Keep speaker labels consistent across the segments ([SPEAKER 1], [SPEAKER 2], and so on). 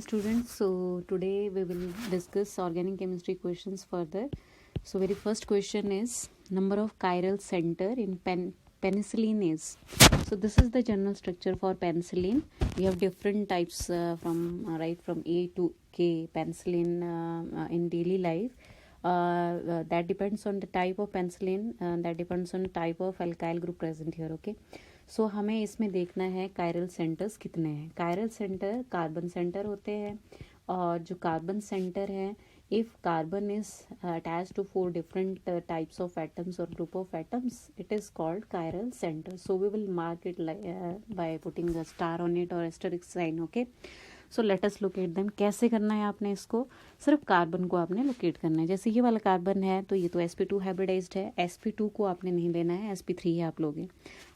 [SPEAKER 1] Students, so today we will discuss organic chemistry questions further. So very first question is number of chiral center in penicillin is. So this is the general structure for penicillin. We have different types from A to K penicillin in daily life. That depends on the type of penicillin, that depends on the type of alkyl group present here. Okay. सो हमें इसमें देखना है chiral centres कितने हैं. Chiral centre carbon centre होते हैं, और जो कार्बन सेंटर है, if carbon is attach to 4 different types of atoms और group of atoms, it is called chiral centre. So we will mark it by putting a star on it और asterisk sign. Okay, so let us locate them. कैसे करना है आपने इसको? सिर्फ carbon को आपने लोकेट करना है. जैसे ये वाला कार्बन है तो ये तो sp2 हाइब्रिडाइज्ड है. sp2 को आपने नहीं लेना है, sp3 है आप लोगे.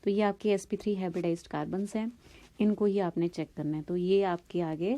[SPEAKER 1] तो ये आपके sp3 हाइब्रिडाइज्ड कार्बन्स हैं, इनको ही आपने चेक करना है. तो ये आपके आगे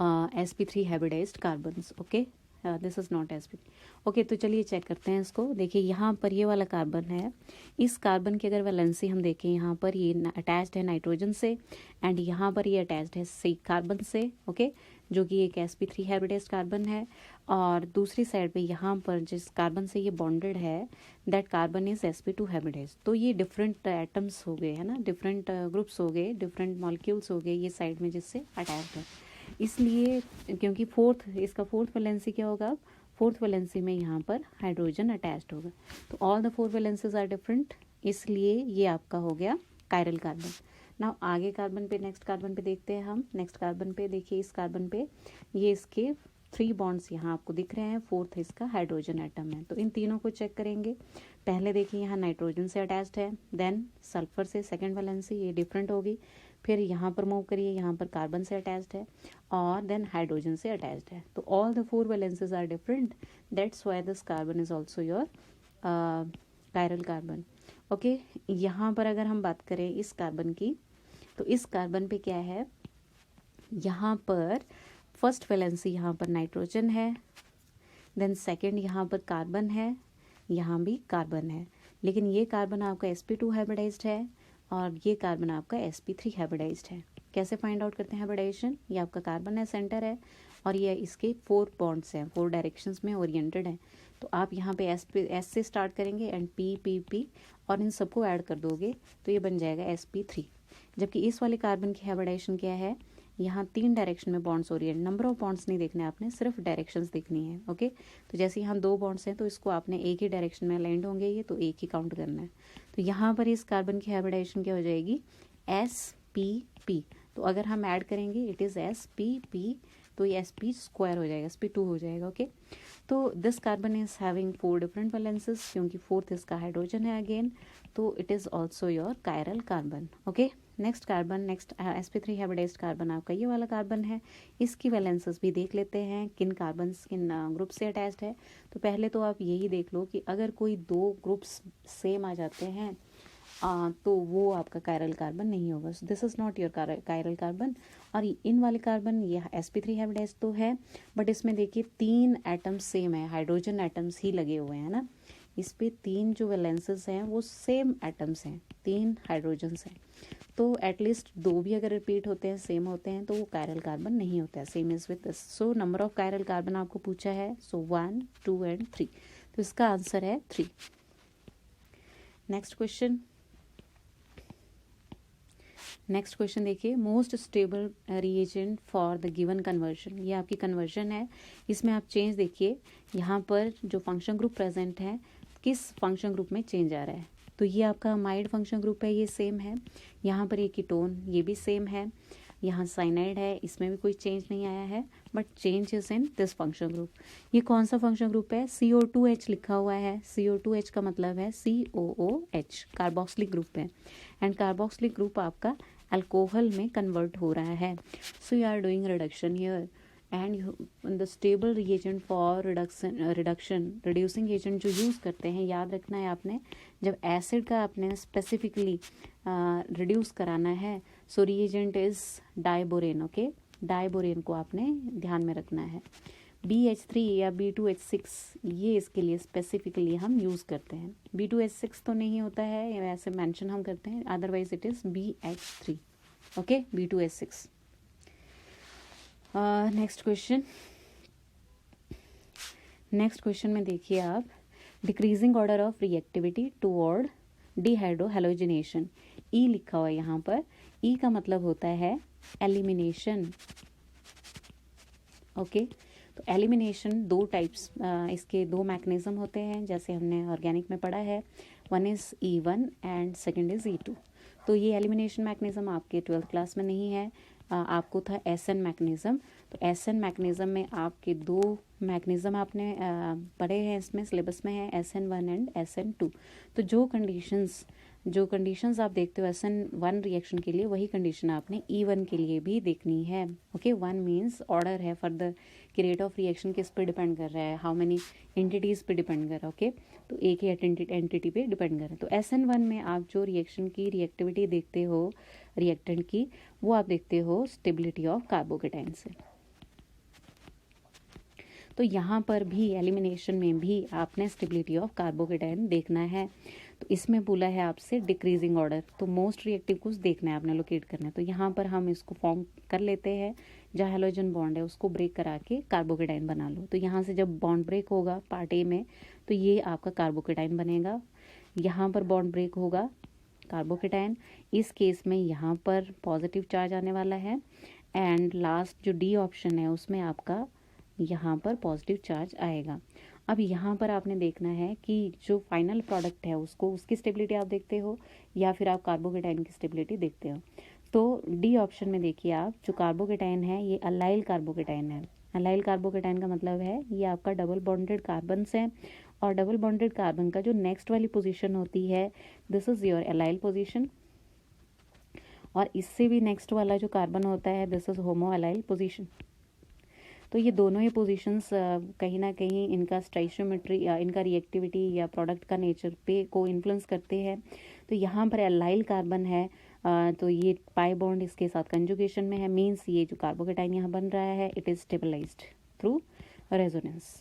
[SPEAKER 1] sp3 hybridised carbons. Okay, this is not sp3. Okay, तो चलिए चेक करते हैं इसको. देखिए यहाँ पर ये वाला कार्बन है, इस कार्बन की अगर वैलेंसी हम देखें, यहाँ पर ये अटैच्ड है नाइट्रोजन से, एंड यहाँ पर ये अटैच्ड है सी कार्बन से. ओके, जो कि एक sp3 हाइब्रिडाइज्ड कार्बन है. और दूसरी साइड पे यहाँ पर जिस कार्बन से ये बॉन्डेड है, that carbon is sp2 hybridised. तो ये डिफरेंट एटम्स हो गए, है ना, डिफरेंट ग्रुप्स हो गए, डिफरेंट मॉलिक्यूल्स हो गए ये साइड में जिससे अटैच्ड है. इसलिए क्योंकि इसका फोर्थ वैलेंसी क्या होगा, फोर्थ वैलेंसी में यहाँ पर हाइड्रोजन अटैच्ड होगा. तो all the 4 valencies are different, इसलिए ये आपका हो गया कायरल कार्बन. नाउ आगे कार्बन पे, नेक्स्ट कार्बन पे देखते हैं हम. नेक्स्ट कार्बन पे देखिए, इस कार्बन पे ये इसके 3 बॉन्ड्स यहाँ आपको दिख रहे हैं, फोर्थ इसका हाइड्रोजन एटम है. तो इन तीनों को चेक करेंगे. पहले देखिए यहाँ नाइट्रोजन से अटैच्ड है, देन सल्फर से सेकेंड वैलेंसी ये डिफरेंट होगी. फिर यहाँ पर मूव करिए, यहाँ पर कार्बन से अटैच्ड है, और देन हाइड्रोजन से अटैच्ड है. तो all the 4 valencies are different, that's why this carbon is also your chiral carbon. Okay, यहाँ पर अगर हम बात करें इस कार्बन की, तो इस कार्बन पे क्या है, यहाँ पर फर्स्ट वैलेंसी यहाँ पर नाइट्रोजन है, देन सेकेंड यहाँ पर कार्बन है, यहाँ भी कार्बन है. लेकिन ये कार्बन आपका sp2 हाइब्रिडाइज्ड है, और ये कार्बन आपका sp3 हाइब्रिडाइज्ड है. कैसे फाइंड आउट करते हैं हाइब्रिडाइजेशन? ये आपका कार्बन है, सेंटर है, और ये इसके 4 बॉन्ड्स हैं, 4 डायरेक्शंस में ओरिएंटेड हैं. तो आप यहाँ पे S से स्टार्ट करेंगे एंड P, और इन सबको ऐड कर दोगे तो ये बन जाएगा sp3. जबकि इस वाले कार्बन की हाइब्रिडाइजेशन क्या है, यहाँ 3 डायरेक्शन में bonds Orient, number of bonds नहीं देखने आपने, सिर्फ डायरेक्शंस देखनी है. ओके, तो जैसे यहाँ 2 बॉन्ड्स हैं तो इसको आपने एक ही डायरेक्शन में अलाइंड होंगे ये, तो एक ही काउंट करना है. तो यहाँ पर इस कार्बन की हाइब्रिडाइजेशन क्या हो जाएगी, spp. तो अगर हम ऐड करेंगे इट इज़ spp, तो ये sp स्क्वायर हो जाएगा, sp2 हो जाएगा. ओके, तो this carbon is having 4 different valences, क्योंकि फोर्थ इसका हाइड्रोजन है अगेन, तो it is also your chiral carbon. Okay, next carbon, next sp3 hybridised carbon आपका ये वाला कार्बन है. इसकी वैलेंसेस भी देख लेते हैं, किन कार्बन्स किन ग्रुप से अटैच्ड है. तो पहले तो आप यही देख लो कि अगर कोई 2 ग्रुप्स सेम आ जाते हैं तो वो आपका कायरल कार्बन नहीं होगा. So this is not your chiral carbon. और इन वाले कार्बन ये sp3 हाइब्रिडाइज्ड तो है, बट इसमें देखिए 3 एटम्स सेम है, हाइड्रोजन एटम्स ही लगे हुए हैं ना. इस पे 3 जो वैलेंसेस हैं वो सेम एटम्स हैं, 3 हाइड्रोजन्स हैं. तो एटलीस्ट 2 भी अगर रिपीट होते हैं, सेम होते हैं, तो वो कायरल कार्बन नहीं होता है. Same is with this. So number of chiral carbon आपको पूछा है, सो 1, 2 एंड 3. तो इसका आंसर है 3. Next question. नेक्स्ट क्वेश्चन देखिए, most stable reagent for the given conversion. ये आपकी कन्वर्जन है, इसमें आप चेंज देखिए, यहाँ पर जो फंक्शन ग्रुप प्रेजेंट है, किस फंक्शन ग्रुप में चेंज आ रहा है. तो ये आपका अमाइड फंक्शन ग्रुप है, ये सेम है. यहाँ पर ये कीटोन, ये भी सेम है. यहाँ साइनाइड है, इसमें भी कोई चेंज नहीं आया है, but change is in this function group. ये कौन सा फंक्शन ग्रुप है, CO2H लिखा हुआ है. CO2H का मतलब है COOH, कार्बोक्सिलिक ग्रुप है, एंड कार्बोक्सिलिक ग्रुप आपका अल्कोहल में कन्वर्ट हो रहा है. So you are doing reduction here, and the stable reagent for reducing agent जो यूज़ करते हैं, याद रखना है आपने, जब एसिड का आपने स्पेसिफिकली रिड्यूस कराना है, so reagent is diborane. Okay, diborane को आपने ध्यान में रखना है. BH3 या B2H6 ये इसके लिए स्पेसिफिकली हम यूज़ करते हैं. B2H6 तो नहीं होता है, वैसे मेंशन हम करते हैं, otherwise it is BH3. Okay, B2H6. Next question में देखिए आप, decreasing order of reactivity toward dehydrohalogenation, E लिखा हुआ है यहाँ पर। ई का मतलब होता है एलिमिनेशन। ओके, तो एलिमिनेशन दो टाइप्स, इसके दो मैकेनिज्म होते हैं, जैसे हमने ऑर्गेनिक में पढ़ा है। One is E1 and second is E2। तो ये एलिमिनेशन मैकेनिज्म आपके 12th क्लास में नहीं है, आपको था SN मैकेनिज्म। तो SN मैकेनिज्म में आपके दो मैकेनिज्म आपने पढ़े हैं, इसमें सिलेबस में है SN1 एंड SN2। तो जो कंडीशंस आप देखते हो SN1 रिएक्शन के लिए, वही कंडीशन आपने E1 के लिए भी देखनी है। ओके, 1 मीन्स ऑर्डर है फर्दर कि रेट ऑफ रिएक्शन किस पे डिपेंड कर रहा है, हाउ मेनी एंटिटीज़ पे डिपेंड कर रहा है। ओके, तो एक ही एंटिटी पे डिपेंड कर रहा है। तो SN1 में आप जो रिएक्शन की रिएक्टिविटी देखते हो रिएक्टेंट की, वो आप देखते हो स्टेबिलिटी ऑफ कार्बोकेटाइन से। तो यहाँ पर भी एलिमिनेशन में भी आपने स्टेबिलिटी ऑफ कार्बोकेटाइन देखना है। तो इसमें बोला है आपसे डिक्रीजिंग ऑर्डर, तो मोस्ट रिएक्टिव कुछ देखना है आपने, लोकेट करना है। तो यहाँ पर हम इसको फॉर्म कर लेते हैं, जहाँ हेलोजन बॉन्ड है उसको ब्रेक करा के कार्बोकेटाइन बना लो। तो यहाँ से जब बॉन्ड ब्रेक होगा पार्ट ए में, तो ये आपका कार्बोकेटाइन बनेगा। यहाँ पर बॉन्ड ब्रेक होगा कार्बोकेटाइन, इस केस में यहाँ पर पॉजिटिव चार्ज आने वाला है, एंड लास्ट जो डी ऑप्शन है उसमें आपका यहाँ पर पॉजिटिव चार्ज आएगा। अब यहाँ पर आपने देखना है कि जो फाइनल प्रोडक्ट है उसकी स्टेबिलिटी आप देखते हो या फिर आप कार्बोकेटाइन की स्टेबिलिटी देखते हो। तो डी ऑप्शन में देखिए आप, जो कार्बोकेटाइन है ये अलाइल कार्बोकेटाइन है। अलाइल कार्बोकेटाइन का मतलब है ये आपका डबल बॉन्डेड कार्बन है, और डबल बॉन्डेड कार्बन का जो नेक्स्ट वाली पोजीशन होती है, this is your allyl position, और इससे भी नेक्स्ट वाला जो कार्बन होता है, this is homo allyl position. तो ये दोनों ही पोजीशंस कहीं ना कहीं इनका स्टाइशियोमेट्री या इनका रिएक्टिविटी या प्रोडक्ट का नेचर पे को इन्फ्लुएंस करते हैं। तो यहाँ पर एलाइल कार्बन है, तो ये पाई बॉन्ड इसके साथ कंजुगेशन में है, मीन्स ये जो कार्बोकेटाइन यहाँ बन रहा है it is stabilised through resonance.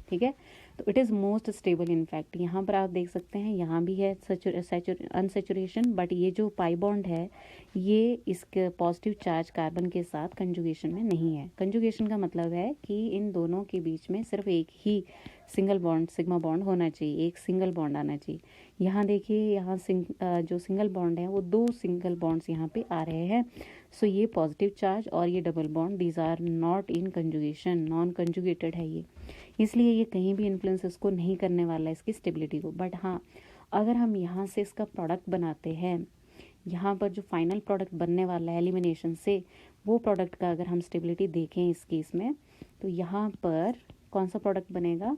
[SPEAKER 1] ठीक है, तो it is most stable. In fact यहाँ पर आप देख सकते हैं यहाँ भी है अनसेचुरेशन, बट ये जो पाई बॉन्ड है ये इसके पॉजिटिव चार्ज कार्बन के साथ कंजुगेशन में नहीं है। कंजुगेशन का मतलब है कि इन दोनों के बीच में सिर्फ एक ही सिंगल बॉन्ड सिग्मा बॉन्ड होना चाहिए, एक सिंगल बॉन्ड आना चाहिए। यहाँ देखिए, यहाँ जो सिंगल बॉन्ड है वो दो सिंगल बॉन्ड्स यहाँ पे आ रहे हैं। सो ये पॉजिटिव चार्ज और ये double bond, these are not in conjugation, non conjugated है ये, इसलिए ये कहीं भी इन्फ्लुएंस इसको नहीं करने वाला है इसकी स्टेबिलिटी को। बट हाँ, अगर हम यहाँ से इसका प्रोडक्ट बनाते हैं, यहाँ पर जो फाइनल प्रोडक्ट बनने वाला है एलिमिनेशन से, वो प्रोडक्ट का अगर हम स्टेबिलिटी देखें इस केस में, तो यहाँ पर कौन सा प्रोडक्ट बनेगा,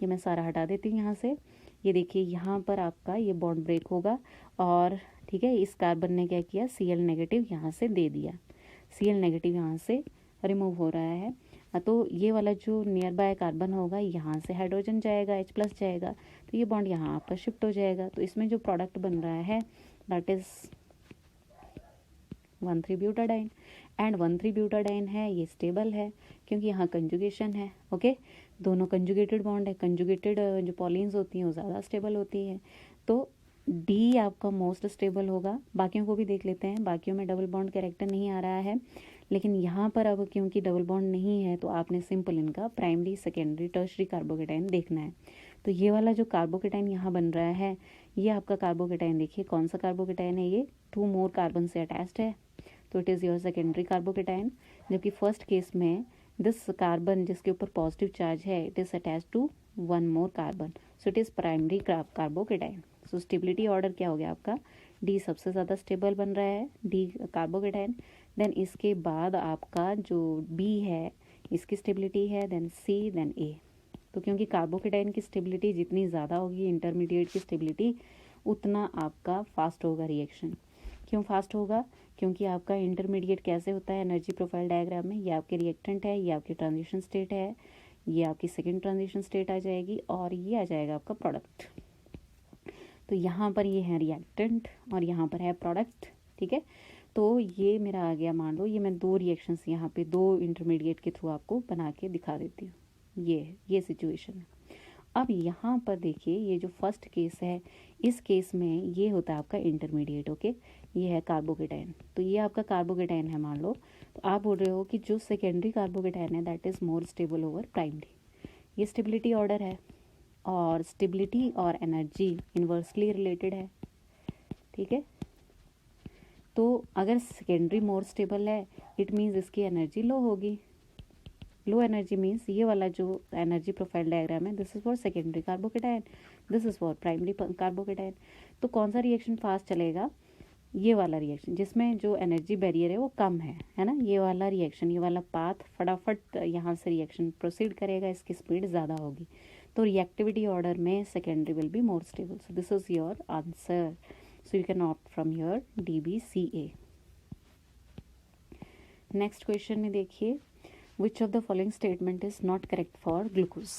[SPEAKER 1] ये मैं सारा हटा देती हूँ यहाँ से। ये देखिए यहाँ पर आपका ये बॉन्ड ब्रेक होगा, और ठीक है, इस कार्बन ने क्या किया, Cl नेगेटिव यहाँ से दे दिया, Cl नेगेटिव यहाँ से रिमूव हो रहा है। तो ये वाला जो नियर बाय कार्बन होगा, यहाँ से हाइड्रोजन जाएगा, H+ जाएगा, तो ये बॉन्ड यहाँ आपका शिफ्ट हो जाएगा। तो इसमें जो प्रोडक्ट बन रहा है दैट इज़ 1,3-ब्यूटाडाइन, एंड 1,3-ब्यूटाडाइन है, ये स्टेबल है क्योंकि यहाँ कंजुगेशन है। ओके, दोनों कंजुगेटेड बॉन्ड है, कंजुगेटेड जो पॉलिन्स होती हैं वो ज़्यादा स्टेबल होती हैं। तो डी आपका मोस्ट स्टेबल होगा। बाकियों को भी देख लेते हैं, बाकियों में डबल बॉन्ड कैरेक्टर नहीं आ रहा है, लेकिन यहाँ पर अब क्योंकि डबल बॉन्ड नहीं है तो आपने सिंपल इनका प्राइमरी, सेकेंडरी, टर्शरी कार्बोकेटाइन देखना है। तो ये वाला जो कार्बोकेटाइन यहाँ बन रहा है, ये आपका कार्बोकेटाइन देखिए कौन सा कार्बोकेटाइन है, ये 2 मोर कार्बन से अटैच्ड है, तो it is your secondary carbocation. जबकि फर्स्ट केस में दिस कार्बन जिसके ऊपर पॉजिटिव चार्ज है, it is attach to 1 more carbon, so it is primary carbocation. So stability order क्या हो गया आपका, डी सबसे ज़्यादा स्टेबल बन रहा है, डी कार्बोकेटाइन। देन इसके बाद आपका जो बी है इसकी स्टेबिलिटी है, देन सी, देन ए। तो क्योंकि कार्बोकेटाइन की स्टेबिलिटी जितनी ज़्यादा होगी इंटरमीडिएट की स्टेबिलिटी, उतना आपका फास्ट होगा रिएक्शन। क्यों फास्ट होगा, क्योंकि आपका इंटरमीडिएट कैसे होता है एनर्जी प्रोफाइल डायग्राम में, ये आपके रिएक्टेंट है, ये आपकी ट्रांजिशन स्टेट है, ये आपकी सेकेंड ट्रांजिशन स्टेट आ जाएगी, और ये आ जाएगा आपका प्रोडक्ट। तो यहाँ पर ये है रिएक्टेंट और यहाँ पर है प्रोडक्ट। ठीक है, तो ये मेरा आ गया, मान लो ये मैं 2 रिएक्शंस यहाँ पे 2 इंटरमीडिएट के थ्रू आपको बना के दिखा देती हूँ। ये सिचुएशन है। अब यहाँ पर देखिए, ये जो फर्स्ट केस है, इस केस में ये होता है आपका इंटरमीडिएट। ओके, ये है कार्बोकेटाइन, तो ये आपका कार्बोकेटाइन है मान लो। तो आप बोल रहे हो कि जो सेकेंडरी कार्बोकेटायन है that is more stable over primary. ये स्टेबिलिटी ऑर्डर है और स्टेबिलिटी और एनर्जी इन्वर्सली रिलेटेड है, ठीक है। तो अगर सेकेंडरी मोर स्टेबल है इट मीन्स इसकी एनर्जी लो होगी। लो एनर्जी मीन्स ये वाला जो एनर्जी प्रोफाइल डायग्राम है this is for secondary carbocation, this is for primary carbocation. तो कौन सा रिएक्शन फास्ट चलेगा? ये वाला रिएक्शन जिसमें जो एनर्जी बैरियर है वो कम है ना। ये वाला रिएक्शन, ये वाला पाथ फटाफट यहाँ से रिएक्शन प्रोसीड करेगा, इसकी स्पीड ज़्यादा होगी। तो रिएक्टिविटी ऑर्डर में secondary will be more stable. So this is your answer. So you can opt from your DBCA। Next question में देखिए, which of the following statement is not correct for glucose.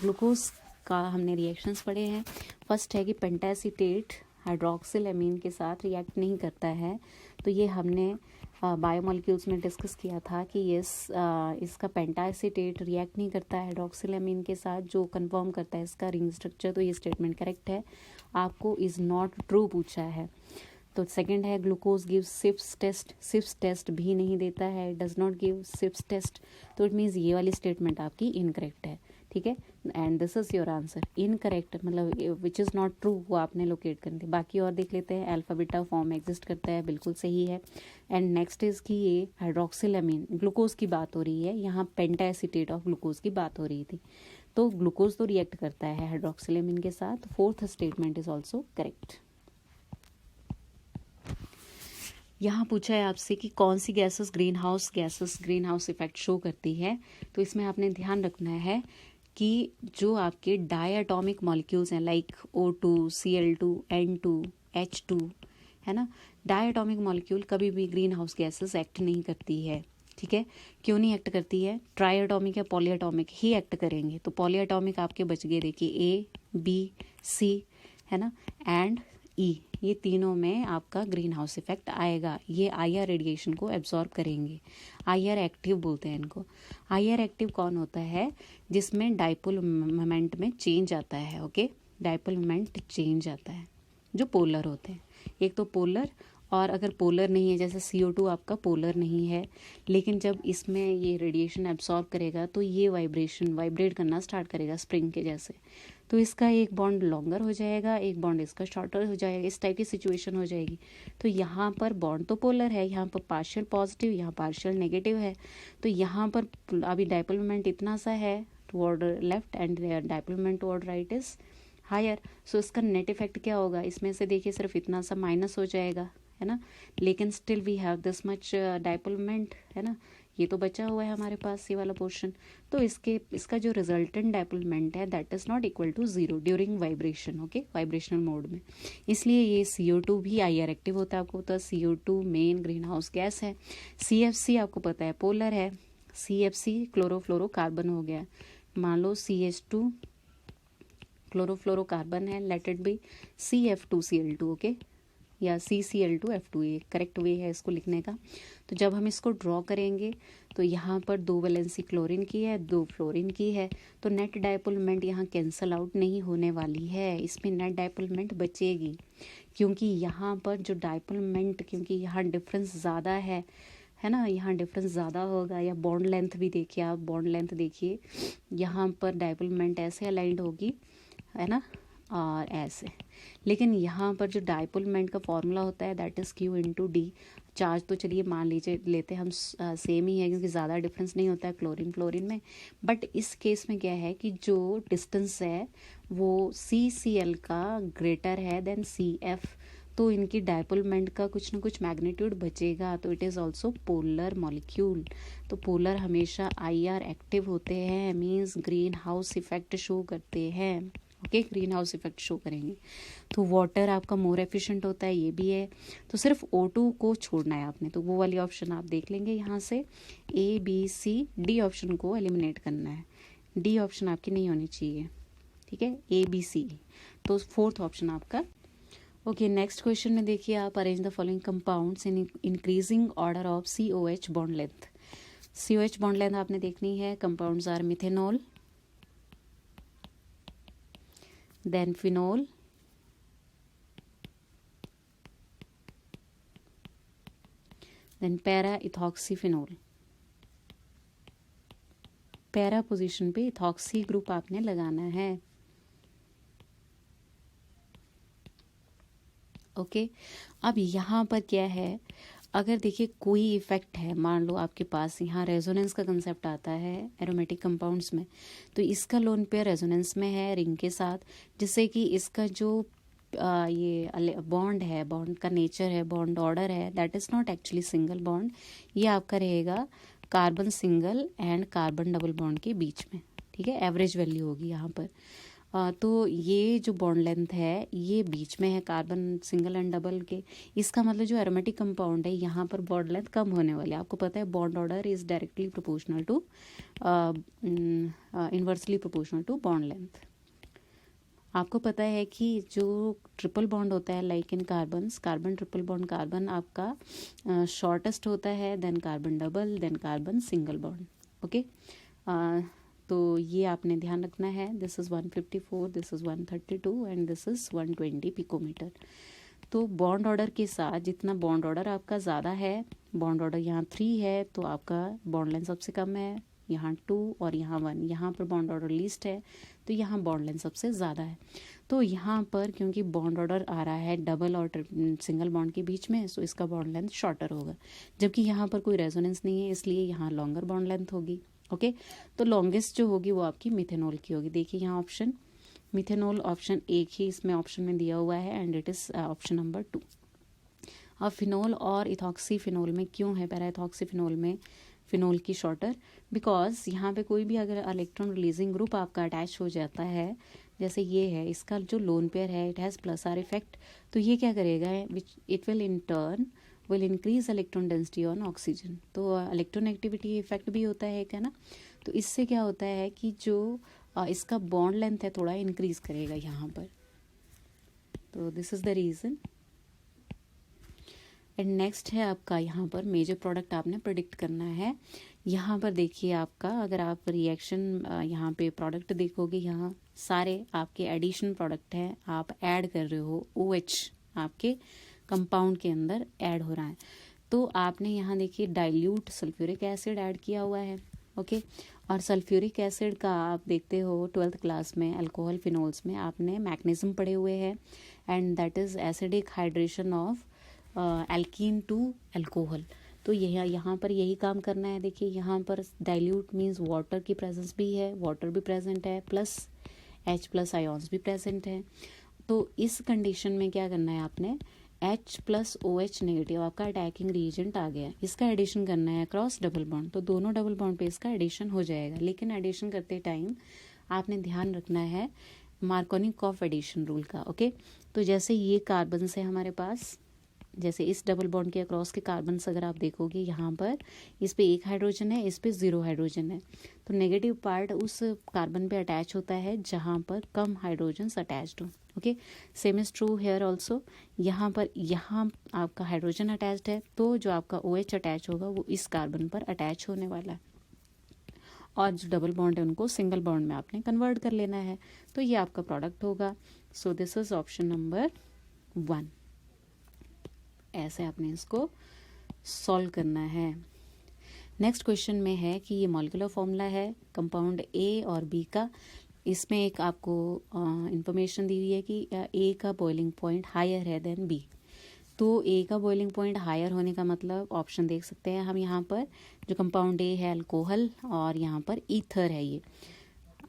[SPEAKER 1] Glucose का हमने reactions पढ़े हैं। First है कि पेंटासीटेट hydroxyl amine के साथ रिएक्ट नहीं करता है। तो ये हमने बायोमोलिक्यूल्स में डिस्कस किया था कि इसका पेंटासीटेट रिएक्ट नहीं करता है हाइड्रोक्सिल एमीन के साथ, जो कंफर्म करता है इसका रिंग स्ट्रक्चर। तो ये स्टेटमेंट करेक्ट है। आपको इज़ नॉट ट्रू पूछा है। तो सेकंड है glucose give Schiff's test. Schiff's test भी नहीं देता है, does not give Schiff's test. तो इट मीन्स ये वाली स्टेटमेंट आपकी इनकरेक्ट है, ठीक है। And this is your answer. Incorrect मतलब विच इज़ नॉट ट्रू वो आपने लोकेट करनी थी। बाकी और देख लेते हैं। अल्फा बीटा फॉर्म एग्जिस्ट करता है, बिल्कुल सही है। एंड नेक्स्ट इज़ कि ये हाइड्रोक्सिलामीन ग्लूकोज की बात हो रही है, यहाँ पेंटाएसिटेट ऑफ ग्लूकोज की बात हो रही थी। तो ग्लूकोज तो रिएक्ट करता है हाइड्रोक्सिलामीन के साथ। Fourth statement is also correct. यहाँ पूछा है आपसे कि कौन सी gases green house effect show करती है। तो इसमें आपने ध्यान रखना है कि जो आपके डायटॉमिक मॉलिक्यूल्स हैं like O2, Cl2, N2, H2 है ना, डायटॉमिक मॉलिक्यूल कभी भी ग्रीन हाउस गैसेस एक्ट नहीं करती है, ठीक है। क्यों नहीं एक्ट करती है? ट्राइएटॉमिक या पॉलीएटॉमिक ही एक्ट करेंगे। तो पॉलीएटॉमिक आपके बच गए, देखिए A, B, C है ना, एंड E, ये तीनों में आपका ग्रीन हाउस इफेक्ट आएगा। ये IR रेडिएशन को एब्जॉर्ब करेंगे। IR एक्टिव बोलते हैं इनको। IR एक्टिव कौन होता है? जिसमें डाइपोल मोमेंट में चेंज आता है, ओके। डाइपोल मोमेंट चेंज आता है, जो पोलर होते हैं। एक तो पोलर, और अगर पोलर नहीं है जैसे CO2 आपका पोलर नहीं है, लेकिन जब इसमें ये रेडिएशन एब्सॉर्ब करेगा तो ये वाइब्रेट करना स्टार्ट करेगा स्प्रिंग के जैसे। तो इसका एक बॉन्ड लॉन्गर हो जाएगा, एक बॉन्ड इसका शॉर्टर हो जाएगा, इस टाइप की सिचुएशन हो जाएगी। तो यहाँ पर बॉन्ड तो पोलर है, यहाँ पर पार्शियल पॉजिटिव, यहाँ पार्शियल नेगेटिव है। तो यहाँ पर अभी डाइपोल मोमेंट इतना सा है toward left and dipole moment toward right is higher. So इसका नेट इफेक्ट क्या होगा? इसमें से देखिए सिर्फ इतना सा माइनस हो जाएगा, है ना, लेकिन still we have this much dipole moment, है ना, ये तो बचा हुआ है हमारे पास ये वाला पोर्शन। तो इसका जो रिजल्टेंट डाइपोल मोमेंट है that is not equal to 0 during vibration, okay, vibrational mode में। इसलिए ये CO2 भी IR एक्टिव होता है। आपको पता है CO2 main green house gas है। CFC आपको पता है पोलर है। CFC क्लोरोफ्लोरोकार्बन हो गया। मान लो CH2 क्लोरोफ्लोरोकार्बन है, let it be CF2Cl2, okay, या CCl2F2, ये करेक्ट वे है इसको लिखने का। तो जब हम इसको ड्रॉ करेंगे तो यहाँ पर 2 वैलेंसी क्लोरीन की है, 2 फ्लोरीन की है। तो नेट डाइपोल मोमेंट यहाँ कैंसल आउट नहीं होने वाली है, इसमें नेट डाइपोल मोमेंट बचेगी, क्योंकि यहाँ पर जो डाइपोल मोमेंट, क्योंकि यहाँ डिफरेंस ज़्यादा है ना, यहाँ डिफरेंस ज़्यादा होगा। या बॉन्ड लेंथ भी देखिए आप, बॉन्ड लेंथ देखिए, यहाँ पर डाइपोल मोमेंट ऐसे अलाइंड होगी, है ना, और ऐसे। लेकिन यहाँ पर जो डाइपोल मोमेंट का फॉर्मूला होता है दैट इज़ Q×D। चार्ज तो चलिए मान लीजिए लेते हम सेम ही है, क्योंकि ज़्यादा डिफरेंस नहीं होता है क्लोरीन में। बट इस केस में क्या है कि जो डिस्टेंस है वो CCl का ग्रेटर है देन CF। तो इनकी डाइपोल मोमेंट का कुछ ना कुछ मैग्नीट्यूड बचेगा। तो it is also polar molecule. तो पोलर हमेशा IR एक्टिव होते हैं, means green house effect show करते हैं, okay, green house effect show करेंगे। तो वाटर आपका मोर एफिशिएंट होता है, ये भी है। तो सिर्फ O2 को छोड़ना है आपने, तो वो वाली ऑप्शन आप देख लेंगे यहाँ से। A, B, C, D option को एलिमिनेट करना है। D ऑप्शन आपकी नहीं होनी चाहिए, ठीक है, A, B, C। तो फोर्थ ऑप्शन आपका, ओके। नेक्स्ट क्वेश्चन में देखिए आप, arrange the following compounds in increasing order of COH bond length. COH bond length आपने देखनी है। Compounds are methanol, then phenol, then para ethoxyphenol, para position पे ethoxy group आपने लगाना है। ओके, अब यहाँ पर क्या है, अगर देखिए कोई इफेक्ट है, मान लो आपके पास यहाँ रेजोनेंस का कंसेप्ट आता है एरोमेटिक कंपाउंड्स में, तो इसका लोन पेयर रेजोनेंस में है रिंग के साथ, जिससे कि इसका जो ये बॉन्ड है, बॉन्ड का नेचर है, बॉन्ड ऑर्डर है, that is not actually single bond, ये आपका रहेगा carbon single and carbon double bond के बीच में। ठीक है, एवरेज वैल्यू होगी यहाँ पर। तो ये जो बॉन्ड लेंथ है ये बीच में है कार्बन सिंगल एंड डबल के, इसका मतलब जो एरोमेटिक कंपाउंड है यहाँ पर बॉन्ड लेंथ कम होने वाली है। आपको पता है bond order is directly proportional to inversely proportional to bond length. आपको पता है कि जो ट्रिपल बॉन्ड होता है like in carbons, carbon triple bond carbon आपका शॉर्टेस्ट होता है, then carbon double, then carbon single bond. Okay, तो ये आपने ध्यान रखना है। This is 154, this is 132 and this is 120 picometre. तो बॉन्ड ऑर्डर के साथ जितना बॉन्ड ऑर्डर आपका ज़्यादा है, बॉन्ड ऑर्डर यहाँ 3 है तो आपका बॉन्ड लेंथ सबसे कम है, यहाँ 2 और यहाँ 1, यहाँ पर बॉन्ड ऑर्डर लीस्ट है तो यहाँ बॉन्ड लेंथ सबसे ज़्यादा है। तो यहाँ पर क्योंकि बॉन्ड ऑर्डर आ रहा है डबल और सिंगल बॉन्ड के बीच में, सो इसका बॉन्ड लेंथ शॉर्टर होगा, जबकि यहाँ पर कोई रेजोनेंस नहीं है इसलिए यहाँ लॉन्गर बॉन्ड लेंथ होगी। ओके, तो लॉन्गेस्ट जो होगी वो आपकी मिथेनॉल की होगी। देखिए यहाँ ऑप्शन मिथेनॉल ऑप्शन एक ही इसमें ऑप्शन में दिया हुआ है and it is option number 2। अब फिनोल और इथॉक्सीफिनोल में क्यों है पैरा इथॉक्सीफिनोल में फिनोल की शॉर्टर, बिकॉज यहाँ पे कोई भी अगर इलेक्ट्रॉन रिलीजिंग ग्रुप आपका अटैच हो जाता है, जैसे ये है, इसका जो लोन पेयर है it has plus are effect, तो ये क्या करेगा, which it will in turn will increase electron density on oxygen. तो इलेक्ट्रोनेगेटिविटी इफेक्ट भी होता है क्या ना, तो इससे क्या होता है कि जो इसका बॉन्ड लेंथ है थोड़ा इंक्रीज करेगा यहाँ पर। तो this is the reason. And next है आपका यहाँ पर मेजर प्रोडक्ट आपने प्रेडिक्ट करना है। यहाँ पर देखिए आपका अगर आप रिएक्शन यहाँ पे प्रोडक्ट देखोगे, यहाँ सारे आपके एडिशन प्रोडक्ट हैं, आप ऐड कर रहे हो, OH आपके कंपाउंड के अंदर ऐड हो रहा है। तो आपने यहाँ देखिए डाइल्यूट सल्फ्यूरिक एसिड ऐड किया हुआ है। ओके, और सल्फ्यूरिक एसिड का आप देखते हो 12th क्लास में अल्कोहल फिनोल्स में आपने मैग्नीशियम पढ़े हुए हैं and that is acidic hydration of alkene to alcohol. तो यहाँ पर यही काम करना है। देखिए यहाँ पर डाइल्यूट मीन्स वाटर की प्रेजेंस भी है, वाटर भी प्रेजेंट है, प्लस H+ आयोन्स भी प्रेजेंट हैं। तो इस कंडीशन में क्या करना है आपने, H+OH नेगेटिव आपका अटैकिंग रीजेंट आ गया, इसका एडिशन करना है अक्रॉस डबल बॉन्ड। तो दोनों डबल बॉन्ड पे इसका एडिशन हो जाएगा, लेकिन एडिशन करते टाइम आपने ध्यान रखना है मार्कोनी-कॉफ एडिशन रूल का। ओके, तो जैसे ये कार्बन है हमारे पास, जैसे इस डबल बॉन्ड के अक्रॉस के कार्बन अगर आप देखोगे यहाँ पर इस पे 1 हाइड्रोजन है, इस पे 0 हाइड्रोजन है, तो नेगेटिव पार्ट उस कार्बन पे अटैच होता है जहाँ पर कम हाइड्रोजन्स अटैच्ड हो। Okay, same is true here also. यहाँ पर यहाँ आपका हाइड्रोजन अटैच्ड है तो जो आपका OH अटैच होगा वो इस कार्बन पर अटैच होने वाला है, और जो डबल बॉन्ड है उनको सिंगल बॉन्ड में आपने कन्वर्ट कर लेना है, तो ये आपका प्रोडक्ट होगा। सो दिस इज ऑप्शन नंबर 1। ऐसे आपने इसको सॉल्व करना है। नेक्स्ट क्वेश्चन में है कि ये मॉलिक्यूलर फॉर्मूला है कंपाउंड A और B का। इसमें एक आपको इंफॉर्मेशन दी हुई है कि A का बॉइलिंग पॉइंट हायर है देन B। तो A का बॉइलिंग पॉइंट हायर होने का मतलब ऑप्शन देख सकते हैं हम यहाँ पर, जो कंपाउंड A है अल्कोहल और यहाँ पर ईथर है, ये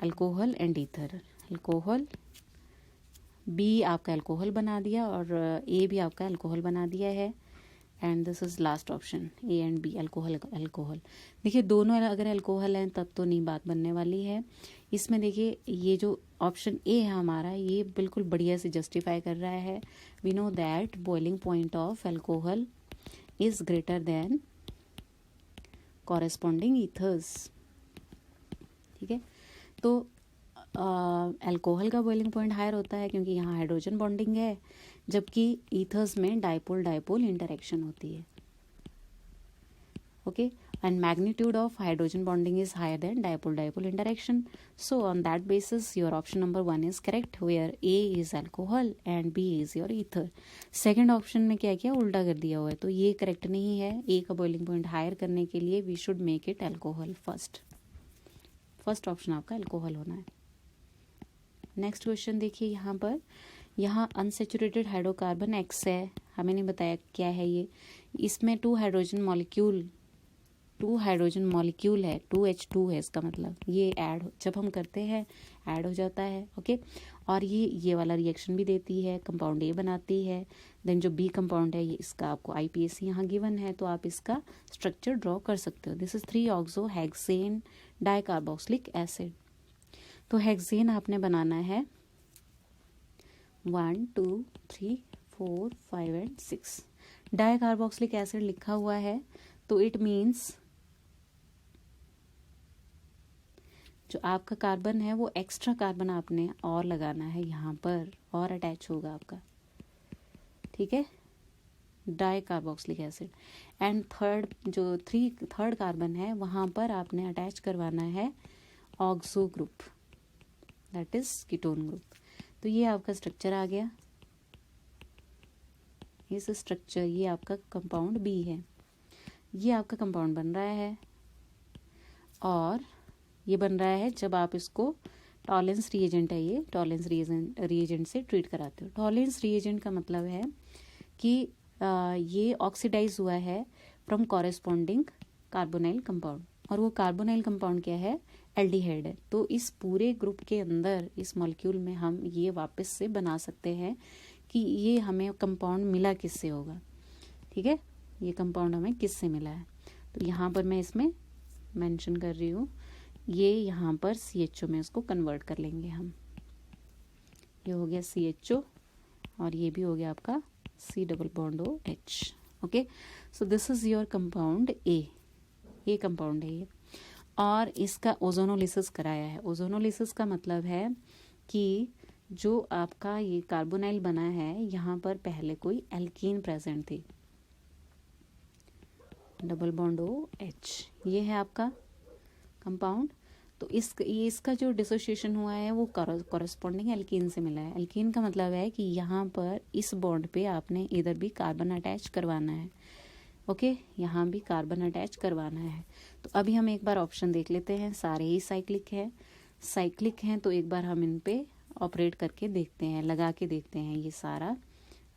[SPEAKER 1] alcohol and ether, alcohol B आपका अल्कोहल बना दिया और A भी आपका अल्कोहल बना दिया है and this is last option A and B alcohol alcohol. देखिए दोनों अगर अल्कोहल हैं तब तो नहीं बात बनने वाली है। इसमें देखिए ये जो ऑप्शन A है हमारा, ये बिल्कुल बढ़िया से जस्टिफाई कर रहा है। We know that boiling point of alcohol is greater than corresponding ethers. ठीक है, तो अल्कोहल का बॉइलिंग पॉइंट हायर होता है क्योंकि यहाँ हाइड्रोजन बॉन्डिंग है, जबकि ईथर्स में डाइपोल डाइपोल इंटरेक्शन होती है। Okay, and magnitude of hydrogen bonding is higher than dipole-dipole interaction. So on that basis your option number 1 is correct, where A is alcohol and B is your ether. Second option में क्या किया, उल्टा कर दिया हुआ है, तो ये करेक्ट नहीं है. ए का बॉइलिंग पॉइंट हायर करने के लिए we should make it alcohol first option आपका अल्कोहल होना है. नेक्स्ट क्वेश्चन देखिए यहाँ पर, यहाँ अनसेचुरेटेड हाइड्रोकार्बन X है, हमें नहीं बताया क्या है ये. इसमें टू हाइड्रोजन मॉलिक्यूल है, 2H2 है, इसका मतलब ये ऐड जब हम करते हैं ऐड हो जाता है. ओके, और ये वाला रिएक्शन भी देती है, कंपाउंड ए बनाती है. देन जो बी कंपाउंड है, ये इसका आपको IPAC यहाँ गिवन है, तो आप इसका स्ट्रक्चर ड्रॉ कर सकते हो. This is three oxohexane dicarboxylic acid. तो हेक्सेन आपने बनाना है 1 2 3 4 5 एंड 6. डाइकार्बोक्सिलिक एसिड लिखा हुआ है, तो इट मीन्स जो आपका कार्बन है वो एक्स्ट्रा कार्बन आपने और लगाना है यहाँ पर, और अटैच होगा आपका. ठीक है, dicarboxylic acid. And third carbon है, वहाँ पर आपने अटैच करवाना है oxo group, that is ketone group. तो ये आपका स्ट्रक्चर आ गया. इस स्ट्रक्चर, ये आपका कंपाउंड बी है, ये आपका कंपाउंड बन रहा है, और ये बन रहा है जब आप इसको टॉलेंस रिएजेंट है, ये टॉलेंस रिएजेंट से ट्रीट कराते हो. टॉलेंस रिएजेंट का मतलब है कि ये ऑक्सीडाइज हुआ है फ्रॉम कॉरेस्पॉन्डिंग कार्बोनाइल कंपाउंड, और वो कार्बोनाइल कंपाउंड क्या है, एल्डिहाइड है. तो इस पूरे ग्रुप के अंदर, इस मॉलिक्यूल में हम ये वापस से बना सकते हैं कि ये हमें कंपाउंड मिला किससे होगा. ठीक है, ये कंपाउंड हमें किससे मिला है. तो यहाँ पर मैं इसमें मेंशन कर रही हूँ, ये यहाँ पर CHO में इसको कन्वर्ट कर लेंगे हम. ये हो गया CHO, और ये भी हो गया आपका C++OH. Okay, so this is your compound A. ये कंपाउंड है ये, और इसका ओजोनोलिसिस कराया है. ओजोनोलिसिस का मतलब है कि जो आपका ये कार्बोनाइल बना है, यहाँ पर पहले कोई एल्कीन प्रेजेंट थी, $OH. ये है आपका कंपाउंड. तो इसका जो डिसोसिएशन हुआ है वो कॉरेस्पॉन्डिंग एल्कीन से मिला है. एल्कीन का मतलब है कि यहाँ पर इस बॉन्ड पे आपने इधर भी कार्बन अटैच करवाना है. ओके, यहाँ भी कार्बन अटैच करवाना है. तो अभी हम एक बार ऑप्शन देख लेते हैं. सारे ही साइक्लिक हैं, तो एक बार हम इन पे ऑपरेट करके देखते हैं, लगा के देखते हैं ये सारा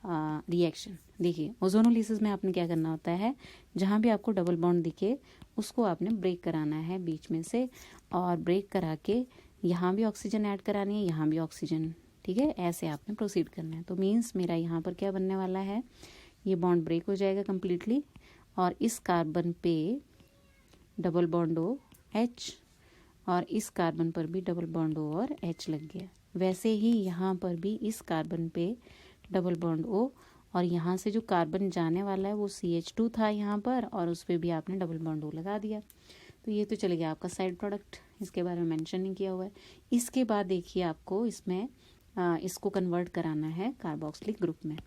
[SPEAKER 1] रिएक्शन. देखिए, ओजोनोलिसिस में आपने क्या करना होता है, जहाँ भी आपको डबल बॉन्ड दिखे उसको आपने ब्रेक कराना है बीच में से, और ब्रेक करा के यहाँ भी ऑक्सीजन ऐड करानी है, यहाँ भी ऑक्सीजन. ठीक है, ऐसे आपने प्रोसीड करना है. तो मीन्स मेरा यहाँ पर क्या बनने वाला है, ये बॉन्ड ब्रेक हो जाएगा कम्प्लीटली, और इस कार्बन पे $OH, और इस कार्बन पर भी $O और H लग गया. वैसे ही यहाँ पर भी इस कार्बन पे O, और यहाँ से जो कार्बन जाने वाला है वो CH2 था यहाँ पर, और उस पर भी आपने O लगा दिया. तो ये तो चले गया आपका साइड प्रोडक्ट, इसके बारे में मेंशन नहीं किया हुआ है. इसके बाद देखिए आपको इसमें इसको कन्वर्ट कराना है कार्बोक्सिलिक ग्रुप में.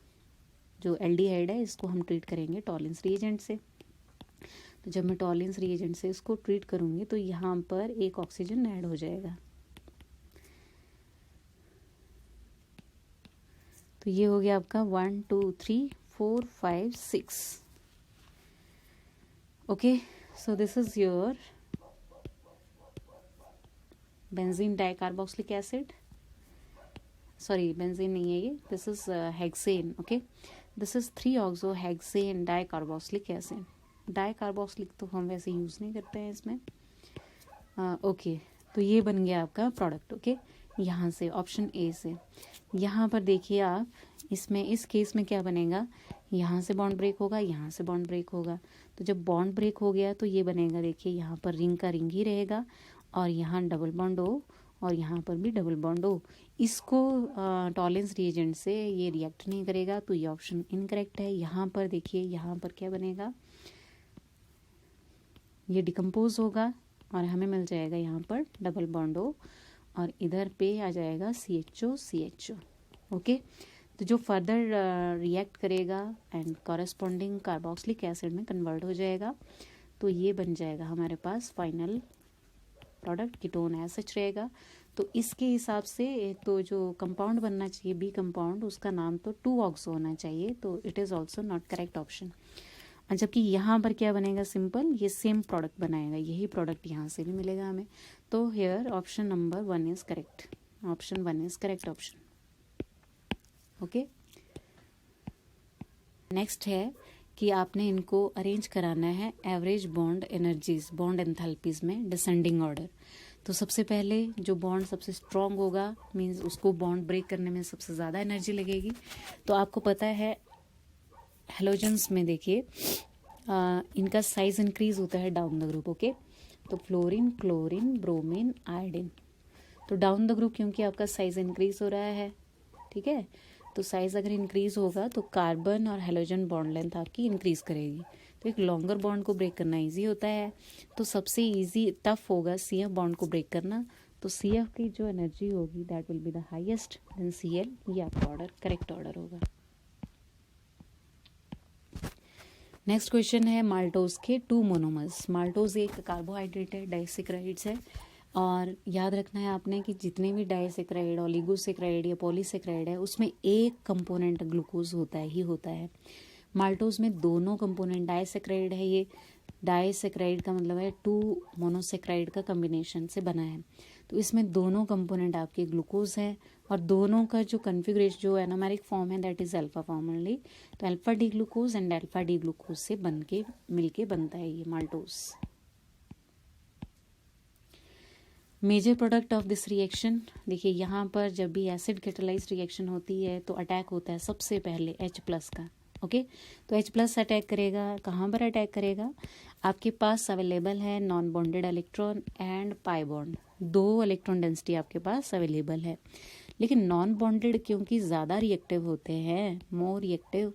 [SPEAKER 1] जो एल्डिहाइड है इसको हम ट्रीट करेंगे टॉलेंस रिएजेंट से. तो जब मैं टॉलेंस रिएजेंट से इसको ट्रीट करूँगी तो यहाँ पर एक ऑक्सीजन ऐड हो जाएगा. तो ये हो गया आपका 1 2 3 4 5 6. Okay, so this is your benzene dicarboxylic acid. Sorry, benzene नहीं है ये, this is hexane. Okay, this is three oxohexane dicarboxylic acid. Dicarboxylic तो हम वैसे यूज़ नहीं करते हैं इसमें. ओके, तो ये बन गया आपका प्रोडक्ट. ओके, यहाँ से ऑप्शन ए से. यहाँ पर देखिए आप, इसमें इस केस में क्या बनेगा, यहाँ से बॉन्ड ब्रेक होगा, यहाँ से बॉन्ड ब्रेक होगा. तो जब बॉन्ड ब्रेक हो गया तो ये बनेगा, देखिए यहाँ पर रिंग का रिंग ही रहेगा, और यहाँ O, और यहाँ पर भी O. इसको टॉलेंस रिएजेंट से ये रिएक्ट नहीं करेगा, तो ये ऑप्शन इनकरेक्ट है. यहाँ पर देखिए, यहाँ पर क्या बनेगा, ये डिकम्पोज होगा, और हमें मिल जाएगा यहाँ पर O, और इधर पे आ जाएगा CHO. ओके, तो जो फर्दर रिएक्ट करेगा एंड कॉरेस्पॉन्डिंग कार्बोक्सिलिक एसिड में कन्वर्ट हो जाएगा. तो ये बन जाएगा हमारे पास final product, ketone as such रहेगा। तो इसके हिसाब से तो जो कंपाउंड बनना चाहिए बी कंपाउंड, उसका नाम तो 2-ऑक्सो होना चाहिए, तो it is also not correct option. जबकि यहाँ पर क्या बनेगा, सिंपल ये सेम प्रोडक्ट बनाएगा, यही प्रोडक्ट यहाँ से भी मिलेगा हमें। तो hair option number 1 is correct, option 1 is correct option. Okay, next है कि आपने इनको अरेंज कराना है average bond energies, bond enthalpies में डिसेंडिंग ऑर्डर। तो सबसे पहले जो बॉन्ड सबसे स्ट्रॉन्ग होगा, मीन्स उसको बॉन्ड ब्रेक करने में सबसे ज़्यादा एनर्जी लगेगी। तो आपको पता है हेलोजेंस में देखिए इनका साइज इंक्रीज होता है डाउन द ग्रुप। ओके, तो फ्लोरीन, क्लोरीन, ब्रोमीन, आयोडीन, तो डाउन द ग्रुप क्योंकि आपका साइज इंक्रीज हो रहा है, ठीक है। तो साइज अगर इंक्रीज होगा तो कार्बन और हेलोजन बॉन्ड लेंथ आपकी इंक्रीज करेगी, तो एक लॉन्गर बॉन्ड को ब्रेक करना इजी होता है। तो सबसे इजी टफ होगा CF बॉन्ड को ब्रेक करना, तो CF की जो एनर्जी होगी that will be the highest, then Cl, ये आपका ऑर्डर करेक्ट ऑर्डर होगा। नेक्स्ट क्वेश्चन है माल्टोज के 2 मोनोमर्स। माल्टोज एक कार्बोहाइड्रेट है, डाइसेक्राइड्स है, और याद रखना है आपने कि जितने भी डाइसेक्राइड, ओलिगोसेक्राइड या पॉलीसेक्राइड है उसमें एक कंपोनेंट ग्लूकोज होता है ही होता है। माल्टोज में दोनों कंपोनेंट डाइसेक्राइड है, ये डाइसेक्राइड का मतलब है 2 मोनोसेक्राइड का कॉम्बिनेशन से बना है। तो इसमें दोनों कंपोनेंट आपके ग्लूकोज है, और दोनों का जो कन्फिग्रेशन जो एनोमेरिक फॉर्म है that is alpha form only. तो alpha D glucose and alpha D glucose से बन के मिलके बनता है ये maltose. Major product of this reaction, देखिए यहाँ पर जब भी एसिड कैटालाइज्ड रिएक्शन होती है तो अटैक होता है सबसे पहले H+ का। ओके, तो H+ अटैक करेगा, कहाँ पर अटैक करेगा, आपके पास अवेलेबल है non bonded electron and pi bond, 2 electron density आपके पास अवेलेबल है। लेकिन नॉन बॉन्डेड क्योंकि ज़्यादा रिएक्टिव होते हैं, more reactive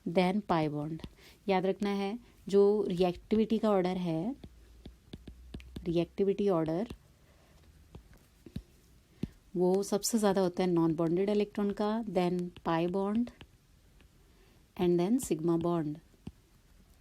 [SPEAKER 1] than pi bond. याद रखना है जो रिएक्टिविटी का ऑर्डर है, रिएक्टिविटी ऑर्डर वो सबसे ज़्यादा होता है नॉन बॉन्डेड इलेक्ट्रॉन का, then pi bond and then sigma bond,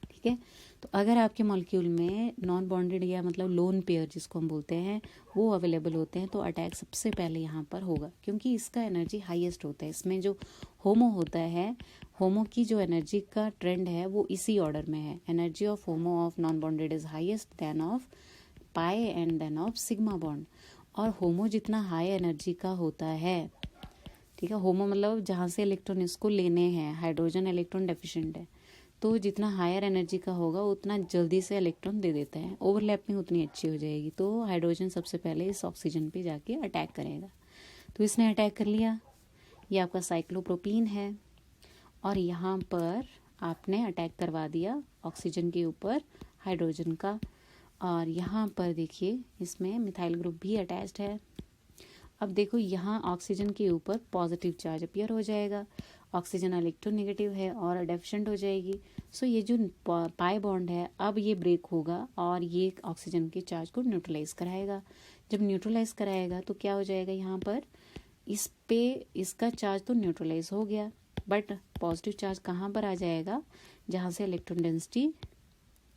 [SPEAKER 1] ठीक है। तो अगर आपके मॉलिक्यूल में नॉन बॉन्डेड या मतलब लोन पेयर जिसको हम बोलते हैं वो अवेलेबल होते हैं तो अटैक सबसे पहले यहाँ पर होगा, क्योंकि इसका एनर्जी हाईएस्ट होता है। इसमें जो होमो होता है, होमो की जो एनर्जी का ट्रेंड है वो इसी ऑर्डर में है, energy of HOMO of non bonded is highest, then of pi and then of sigma bond. और होमो जितना हाई एनर्जी का होता है, ठीक है, होमो मतलब जहाँ से इलेक्ट्रॉन इसको लेने हैं, हाइड्रोजन इलेक्ट्रॉन डेफिशिएंट है, तो जितना हायर एनर्जी का होगा उतना जल्दी से इलेक्ट्रॉन दे देता है, ओवरलैपिंग उतनी अच्छी हो जाएगी। तो हाइड्रोजन सबसे पहले इस ऑक्सीजन पे जाके अटैक करेगा। तो इसने अटैक कर लिया, ये आपका साइक्लोप्रोपीन है, और यहाँ पर आपने अटैक करवा दिया ऑक्सीजन के ऊपर हाइड्रोजन का, और यहाँ पर देखिए इसमें मिथाइल ग्रुप भी अटैच्ड है। अब देखो यहाँ ऑक्सीजन के ऊपर पॉजिटिव चार्ज अपीयर हो जाएगा, ऑक्सीजन इलेक्ट्रोनेगेटिव है और डेफिशिएंट हो जाएगी। सो ये जो पाई बॉन्ड है अब ये ब्रेक होगा और ये ऑक्सीजन के चार्ज को न्यूट्रलाइज कराएगा। जब न्यूट्रलाइज कराएगा तो क्या हो जाएगा, यहाँ पर इस पे इसका चार्ज तो न्यूट्रलाइज हो गया, बट पॉजिटिव चार्ज कहाँ पर आ जाएगा, जहाँ से इलेक्ट्रॉन डेंसिटी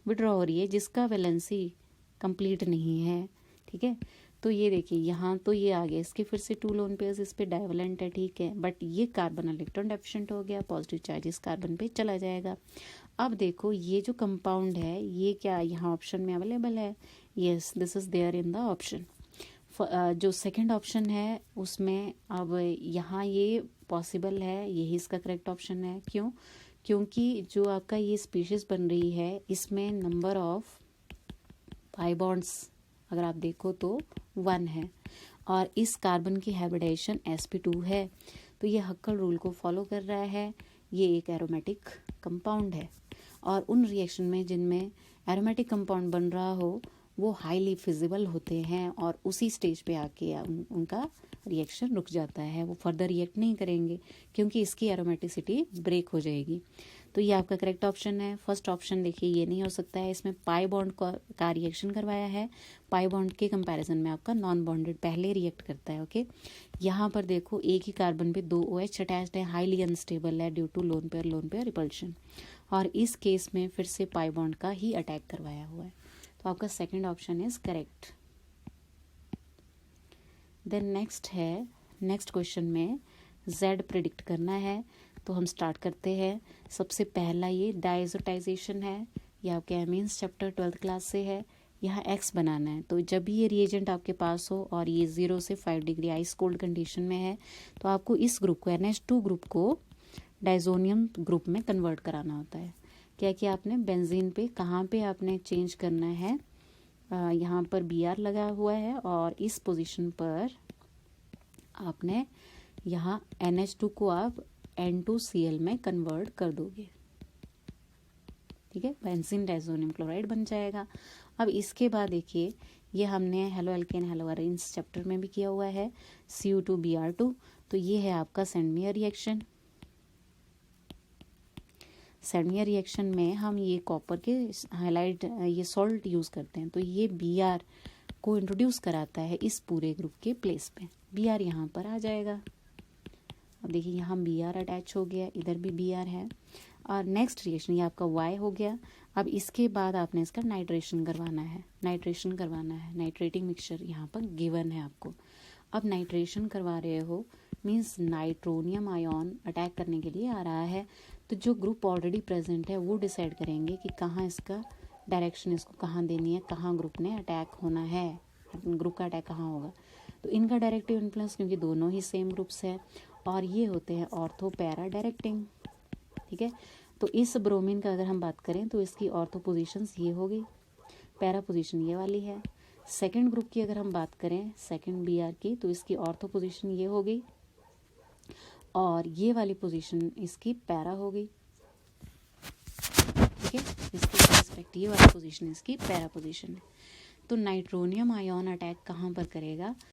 [SPEAKER 1] विड्रॉ हो रही है, जिसका वैलेंसी कंप्लीट नहीं है, ठीक है। तो ये देखिए यहाँ तो ये आ गया, इसके फिर से 2 लोन पेयर्स इस पे डाइवेलेंट है, ठीक है, बट ये कार्बन इलेक्ट्रॉन डेफिशिएंट हो गया, पॉजिटिव चार्ज इस कार्बन पे चला जाएगा। अब देखो ये जो कंपाउंड है ये क्या यहाँ ऑप्शन में अवेलेबल है, yes this is there in the option. जो सेकंड ऑप्शन है उसमें अब यहाँ ये पॉसिबल है, यही इसका करेक्ट ऑप्शन है। क्यों, क्योंकि जो आपका ये स्पीशीज बन रही है इसमें नंबर ऑफ पाई बॉन्ड्स अगर आप देखो तो 1 है, और इस कार्बन की हाइब्रिडाइजेशन sp2 है, तो ये हक्कल रूल को फॉलो कर रहा है। ये एक एरोमेटिक कंपाउंड है, और उन रिएक्शन में जिनमें एरोमेटिक कंपाउंड बन रहा हो वो हाईली फिजिबल होते हैं, और उसी स्टेज पे आके उनका रिएक्शन रुक जाता है, वो फर्दर रिएक्ट नहीं करेंगे क्योंकि इसकी एरोमेटिसिटी ब्रेक हो जाएगी। तो ये आपका करेक्ट ऑप्शन है। फर्स्ट ऑप्शन देखिए ये नहीं हो सकता है, इसमें पाई बॉन्ड का रिएक्शन करवाया है, पाई बॉन्ड के कंपैरिजन में आपका नॉन बॉन्डेड पहले रिएक्ट करता है। ओके, यहाँ पर देखो एक ही कार्बन पे 2 OH अटैच्ड है, हाईली अनस्टेबल है due to lone pair repulsion. और इस केस में फिर से पाई बॉन्ड का ही अटैक करवाया हुआ है, तो आपका second option is correct. Then next question में Z प्रिडिक्ट करना है, तो हम स्टार्ट करते हैं। सबसे पहला ये डायजोटाइजेशन है, ये आपके एमीन्स चैप्टर 12th क्लास से है। यहाँ X बनाना है, तो जब भी ये रिएजेंट आपके पास हो और ये 0 से 5 डिग्री आइस कोल्ड कंडीशन में है, तो आपको इस ग्रुप को NH2 ग्रुप को डाइजोनियम ग्रुप में कन्वर्ट कराना होता है। क्या कि आपने बेंजीन पे कहाँ पे आपने चेंज करना है, यहाँ पर Br लगा हुआ है और इस पोजीशन पर आपने यहाँ NH2 को आप N2Cl में कन्वर्ट कर दोगे, ठीक है, बेंजीन डाइजोनियम क्लोराइड बन जाएगा। अब इसके बाद देखिए, ये हमने halo alkane hello arenes chapter में भी किया हुआ है, Cu2Br2, तो ये है आपका सेंडमेयर रिएक्शन। सेंडमेयर रिएक्शन में हम ये कॉपर के हाइलाइट ये सॉल्ट यूज़ करते हैं, तो ये Br को इंट्रोड्यूस कराता है इस पूरे ग्रुप के प्लेस पे। Br यहाँ पर आ जाएगा। अब देखिए यहाँ Br अटैच हो गया, इधर भी Br है। और नेक्स्ट रिएक्शन ये आपका Y हो गया। अब इसके बाद आपने इसका नाइट्रेशन करवाना है, नाइट्रेटिंग मिक्सचर यहाँ पर गिवन है आपको। अब नाइट्रेशन करवा रहे हो मीन्स नाइट्रोनियम आयन अटैक करने के लिए आ रहा है, तो जो ग्रुप ऑलरेडी प्रेजेंट है वो डिसाइड करेंगे कि कहाँ इसका डायरेक्शन, इसको कहाँ देनी है, कहाँ ग्रुप ने अटैक होना है, ग्रुप का अटैक कहाँ होगा। तो इनका डायरेक्टिव इन्फ्लुएंस, क्योंकि दोनों ही सेम ग्रुप्स है और ये होते हैं ऑर्थो पैरा डायरेक्टिंग, ठीक है। तो इस ब्रोमीन का अगर हम बात करें तो इसकी ऑर्थो पोजीशंस ये हो गई, पैरा पोजीशन ये वाली है। सेकंड ग्रुप की अगर हम बात करें, सेकंड Br की, तो इसकी ऑर्थो पोजीशन ये हो गई और ये वाली पोजीशन इसकी पैरा हो गई, ठीक है। इसके रिस्पेक्ट ये वाली पोजीशन इसकी पैरा पोजीशन है। तो नाइट्रोनियम आयन अटैक कहाँ पर करेगा,